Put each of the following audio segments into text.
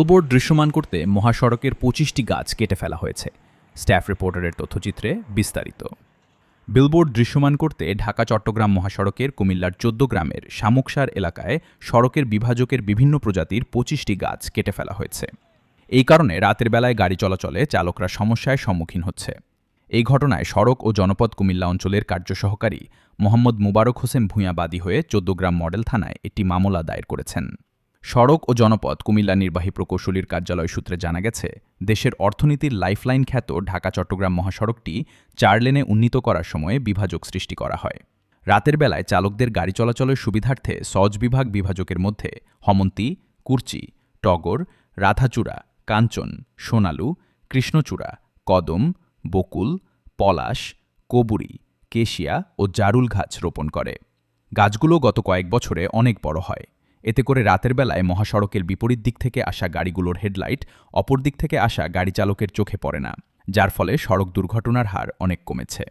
Billboard দৃশ্যমান করতে মহাসড়কের ২৫টি গাছ কেটে ফেলা হয়েছে। স্টাফ রিপোর্টারের তথ্যচিত্রে বিস্তারিত। বিলবোর্ড দৃশ্যমান করতে ঢাকা-চট্টগ্রাম মহাসড়কের কুমিল্লার ১৪ গ্রামের শামুকসার এলাকায় সড়কের বিভাজকের বিভিন্ন প্রজাতির ২৫টি গাছ কেটে ফেলা হয়েছে। এই কারণে রাতের বেলায় গাড়ি চলাচলে চালকরা সমস্যায় সম্মুখীন হচ্ছে। এই ঘটনায় সড়ক ও জনপদ কুমিল্লা অঞ্চলের কার্য সহকারী মোহাম্মদ মুবারক হোসেন ভূঁইয়া বাদী হয়ে ১৪ গ্রাম মডেল থানায় একটি মামলা দায়ের করেছেন। সড়ক ও জনপদ কুমিল্লা নির্বাহী প্রকৌশলীর কার্যালয় সূত্রে জানা গেছে, দেশের অর্থনীতির লাইফলাইন খ্যাত ঢাকা-চট্টগ্রাম মহাসড়কটি ৪ লেনে উন্নীত করার সময়ে বিভাজক সৃষ্টি করা হয়। রাতের বেলায় চালকদের গাড়ি চলাচলের সুবিধার্থে সওজ বিভাজকের মধ্যে হমন্তী, কুরচি, টগর, রাধাচূড়া, কাঞ্চন, সোনালু, কৃষ্ণচূড়া, কদম, বকুল, পলাশ, কবুরি, কেশিয়া ও জারুল গাছ রোপণ করে। গাছগুলো গত কয়েক বছরে অনেক বড় হয়। এতে করে রাতের বেলায় মহাসড়কের বিপরীত দিক থেকে আসা গাড়িগুলোর হেডলাইট অপর দিক থেকে আসা গাড়ি চালকের চোখে পড়ে না, যার ফলে সড়ক দুর্ঘটনার হার অনেক কমেছে।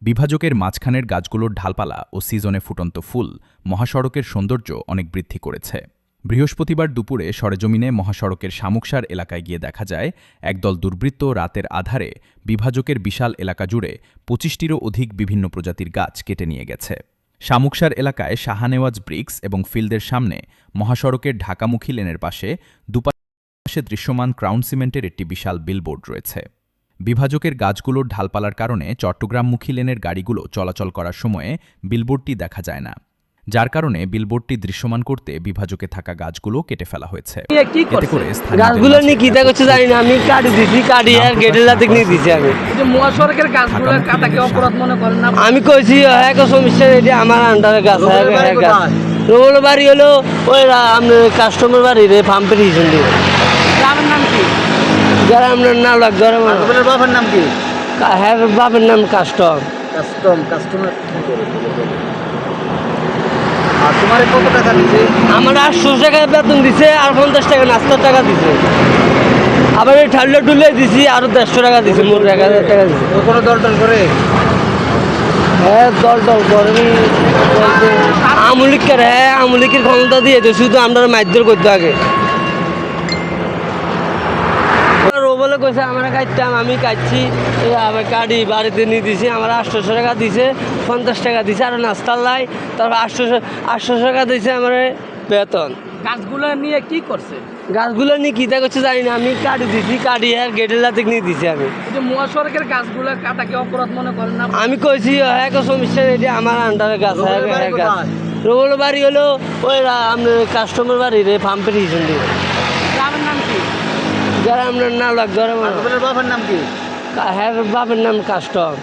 বিভাজকের মাঝখানের গাছগুলোর ডালপালা ও সিজনে ফুটন্ত ফুল মহাসড়কের সৌন্দর্য অনেক বৃদ্ধি করেছে। বৃহস্পতিবার দুপুরে সরেজমিনে মহাসড়কের শামুকসার এলাকায় গিয়ে দেখা যায়, একদল দুর্বৃত্ত রাতের আধারে বিভাজকের বিশাল এলাকা জুড়ে ২৫টিরও অধিক বিভিন্ন প্রজাতির গাছ কেটে নিয়ে গেছে। শামুকসার এলাকায় শাহনেওয়াজ ব্রিক্স এবং ফিল্ডের সামনে মহাসড়কের ঢাকামুখী লেনের পাশে দুপাশে দৃশ্যমান ক্রাউন সিমেন্টের একটি বিশাল বিলবোর্ড রয়েছে। বিভাজকের গাছগুলোর ঢালপালার কারণে চট্টগ্রামমুখী লেনের গাড়িগুলো চলাচল করার সময়ে বিলবোর্ডটি দেখা যায় না, যার কারণে বিলবোর্ডটি দৃশ্যমান করতে বিভাজকে থাকা গাছগুলো কেটে ফেলা হয়েছে। এতে করে গাছগুলো নিয়ে কি করছে জানি না, আমি কাটি দিছি, কাটি আর গেটের লাতে নিয়ে দিছি। আমি মহাসড়কের গাছগুলো কাটাকে অপরাধ মনে করেন না? আমি কইছি এক সমস্যা, এটা আমার আন্ডারে গাছ। রোল বাড়ি হলো ওই আপনার কাস্টমার বাড়ি রে পাম্পের হিসেবে দিয়ে। গ্রামের নাম কি? গ্রামের নাম লাগ আপনার বাবার নাম কি? হ্যাঁ, বাবার নাম কাস্টমার। আর তোমার কত টাকা দিছে? আমার ৮০০ টাকা বেতন দিছে, আর ৫০ টাকা নাস্তার টাকা দিছে। আবার এই ঠাল্লা টুলে দিছি, আরো ১৫০ টাকা দিছে, মোট ১০০০ টাকা দিছে। কোনো দরদার করে? হ্যাঁ, দল করেনি আমলিকের। হ্যাঁ, আমলিকের ক্ষমতা দিয়ে তো শুধু আমরা মারধর করতে আগে। বলে কইছে আমরা কাটতাম, আমি কাটছি, আমার কাটি বাড়িতে নিয়ে দিছি। আমার ৮০০ টাকা দিছে, ৫০ টাকা দিছে, আর নাস্তার লাই। তারপর ৮০০ টাকা দিছে আমার বেতন। গাছগুলো নিয়ে কি করছে? গাছগুলো নিয়ে কী করছে জানি না, আমি কাটি দিছি, কাটি আর গেটের লাতে নিয়ে দিছি। আমি মহাসড়কের গাছগুলো কাটাকে অপরাধ মনে করেন না? আমি কইছি এক সমস্যা, এটা আমার আন্ডারে গাছ। রোল বাড়ি হলো ওই আপনার কাস্টমার বাড়ি রে পাম্পের হিসেবে দিয়ে। গ্রামের নাম কি? গ্রামের নাম লাগ আপনার বাবার নাম কি? হ্যাঁ, বাবার নাম কাস্টমার।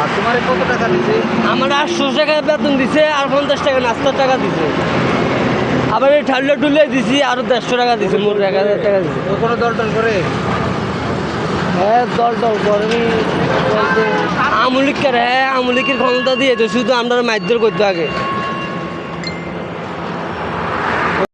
আর তোমার কত টাকা দিছে? আমার ৮০০ টাকা বেতন দিছে, আর ৫০ টাকা নাস্তার টাকা দিছে। আবার এই ঠাল্লা টুলে দিছি, আরো ১৫০ টাকা দিছে, মোট ১০০০ টাকা দিছে। কোনো দরদার করে? হ্যাঁ, দল করেনি আমলিকের। হ্যাঁ, আমলিকের ক্ষমতা দিয়ে তো শুধু আমরা মারধর করতে আগে।